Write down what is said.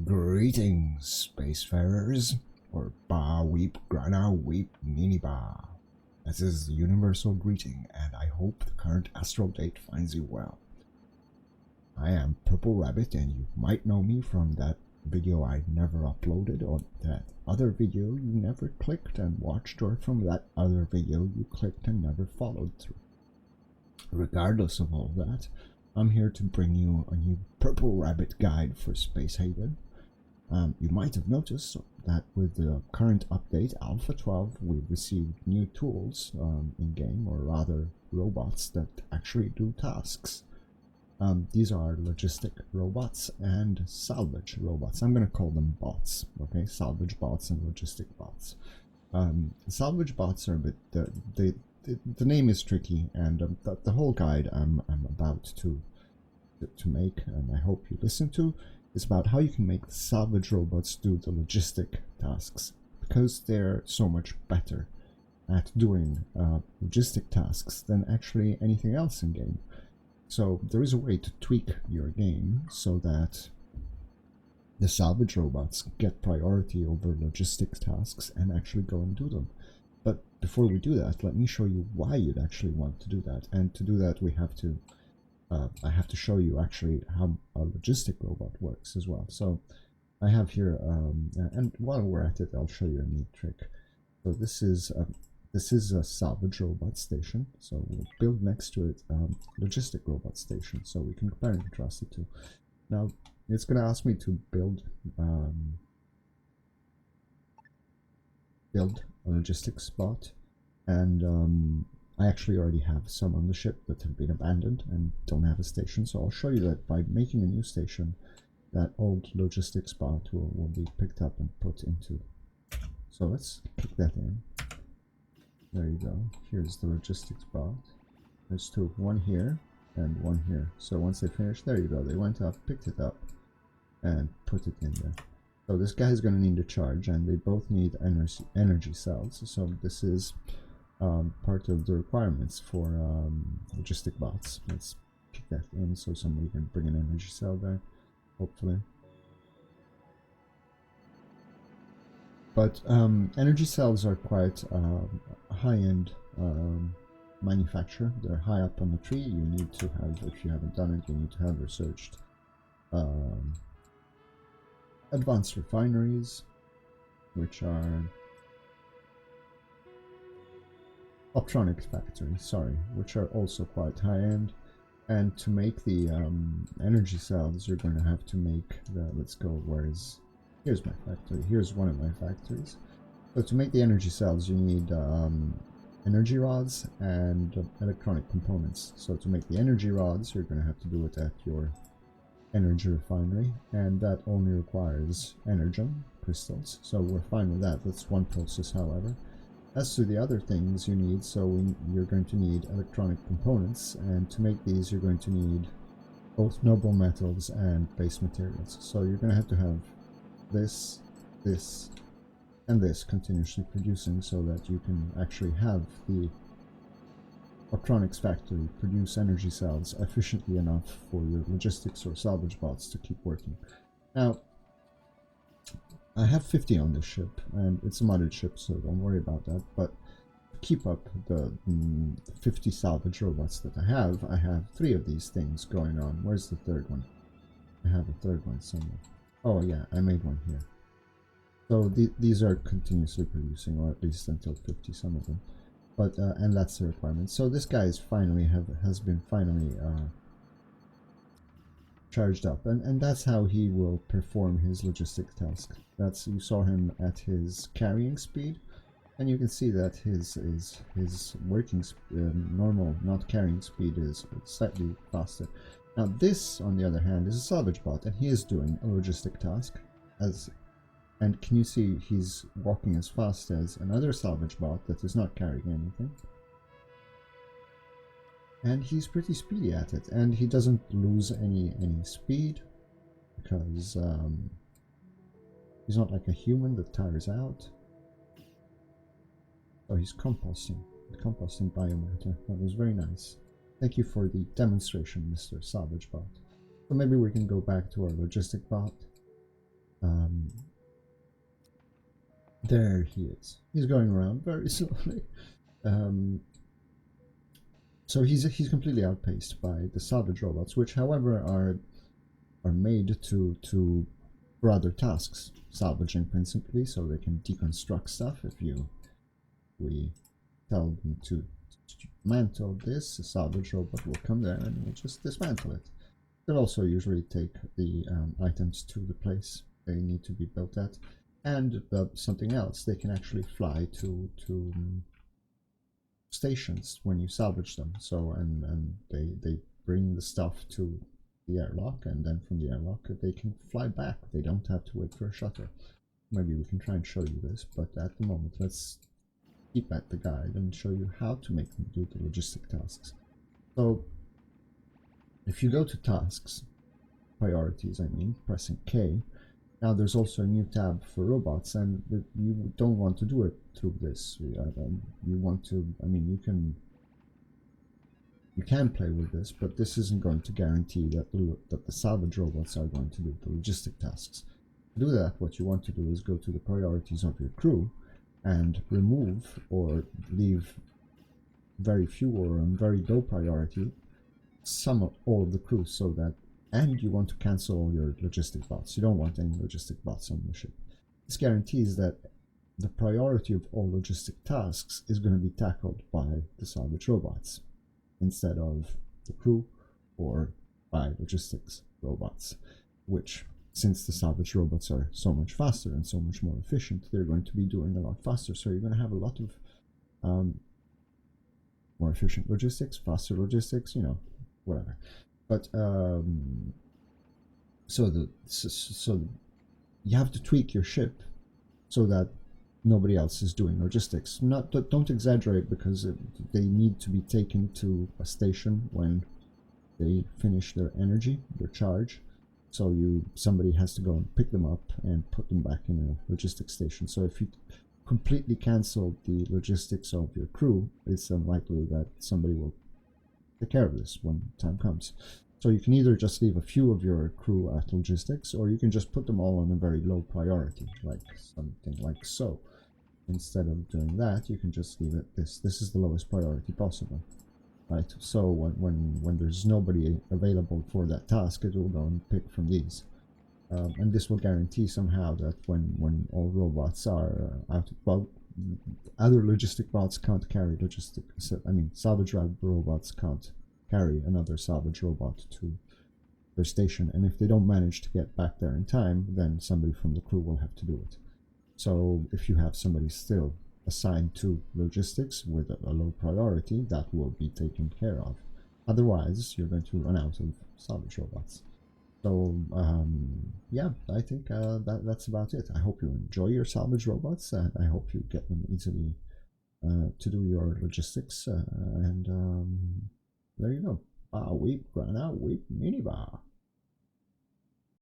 Greetings, spacefarers, or Ba Weep Grana Weep Nini Ba. This is the universal greeting, and I hope the current astral date finds you well. I am Purple Rabbit, and you might know me from that video I never uploaded, or that other video you never clicked and watched, or from that other video you clicked and never followed through. Regardless of all that, I'm here to bring you a new Purple Rabbit guide for Space Haven. You might have noticed that with the current update, Alpha 12, we've received new tools in-game, or rather robots that actually do tasks. These are logistic robots and salvage robots. I'm going to call them bots, okay? Salvage bots and logistic bots. Salvage bots are a bit... the name is tricky, and the whole guide I'm about to make, and I hope you listen to, is about how you can make the salvage robots do the logistic tasks, because they're so much better at doing logistic tasks than actually anything else in game. So there is a way to tweak your game so that the salvage robots get priority over logistic tasks and actually go and do them. But before we do that, let me show you why you'd actually want to do that. And to do that, we have to I have to show you actually how a logistic robot works as well. So I have here, and while we're at it, I'll show you a neat trick. So this is a salvage robot station. So we'll build next to it logistic robot station, so we can compare and contrast the two. Now it's going to ask me to build a logistics bot, and I actually already have some on the ship that have been abandoned and don't have a station, so I'll show you that by making a new station, that old logistics bot will be picked up and put into. So let's kick that in. There you go. Here's the logistics bot. There's two, one here and one here. So once they finish, there you go. They went up, picked it up, and put it in there. So this guy's going to need a charge, and they both need energy cells. So this is part of the requirements for logistic bots. Let's kick that in so somebody can bring an energy cell there, hopefully. But energy cells are quite a high-end manufacture. They're high up on the tree. You need to have, if you haven't done it, you need to have researched advanced refineries, which are optronic factories, sorry, which are also quite high-end. And to make the energy cells, you're going to have to make the, let's go, here's my factory, here's one of my factories. So to make the energy cells, you need energy rods and electronic components. So to make the energy rods, you're going to have to do it at your energy refinery, and that only requires energon crystals, so we're fine with that. That's one process, however. As to the other things you need, you're going to need electronic components, and to make these you're going to need both noble metals and base materials. So you're going to have this, this, and this continuously producing, so that you can actually have the optronics factory produce energy cells efficiently enough for your logistics or salvage bots to keep working. Now, I have 50 on this ship, and it's a modded ship, so don't worry about that, but to keep up the 50 salvage robots that I have 3 of these things going on. Where's the third one? I have a third one somewhere. Oh yeah, I made one here. So these are continuously producing, or at least until 50, some of them. But and that's the requirement. So this guy is has been finally charged up, and that's how he will perform his logistic task. You saw him at his carrying speed, and you can see that his working normal, not carrying speed, is slightly faster. Now this, on the other hand, is a salvage bot, and he is doing a logistic task and can you see he's walking as fast as another salvage bot that is not carrying anything? And he's pretty speedy at it, and he doesn't lose any speed because he's not like a human that tires out. So he's composting biomatter. That was very nice. Thank you for the demonstration, Mr. Salvage Bot. So maybe we can go back to our logistic bot. Um, there he is. He's going around very slowly. Um, so he's completely outpaced by the salvage robots, which, however, are made to for other tasks, salvaging principally, so they can deconstruct stuff. If we tell them to dismantle this, a salvage robot will come there and will just dismantle it. They'll also usually take the items to the place they need to be built at, and something else. They can actually fly to stations when you salvage them. So and they bring the stuff to the airlock, and then from the airlock they can fly back. They don't have to wait for a shuttle. Maybe we can try and show you this, but at the moment let's keep at the guide and show you how to make them do the logistic tasks. So if you go to tasks, priorities I mean, pressing K, now there's also a new tab for robots, and you don't want to do it through this. You want to, I mean, you can play with this, but this isn't going to guarantee that the salvage robots are going to do the logistic tasks. To do that, what you want to do is go to the priorities of your crew and remove or leave very few or on very low priority some of all of the crew, so that, and you want to cancel all your logistic bots. You don't want any logistic bots on the ship. This guarantees that the priority of all logistic tasks is going to be tackled by the salvage robots instead of the crew or by logistics robots, which, since the salvage robots are so much faster and so much more efficient, they're going to be doing a lot faster. So you're going to have a lot of more efficient logistics, faster logistics, you know, whatever. But so you have to tweak your ship so that nobody else is doing logistics. Don't exaggerate, because they need to be taken to a station when they finish their energy, their charge. So somebody has to go and pick them up and put them back in a logistics station. So if you completely cancel the logistics of your crew, it's unlikely that somebody will take care of this when time comes. So you can either just leave a few of your crew at logistics, or you can just put them all on a very low priority, like something like so. Instead of doing that, you can just leave it this. This is the lowest priority possible, right? So when there's nobody available for that task, it will go and pick from these. And this will guarantee somehow that when all robots are out, well, other logistic bots can't carry logistics. I mean, salvage robots can't carry another salvage robot to their station, and if they don't manage to get back there in time, then somebody from the crew will have to do it. So if you have somebody still assigned to logistics with a low priority, that will be taken care of. Otherwise, you're going to run out of salvage robots. So yeah, I think that's about it. I hope you enjoy your salvage robots, and I hope you get them easily to do your logistics. And there you go. Bar weep, grana weep, minibar.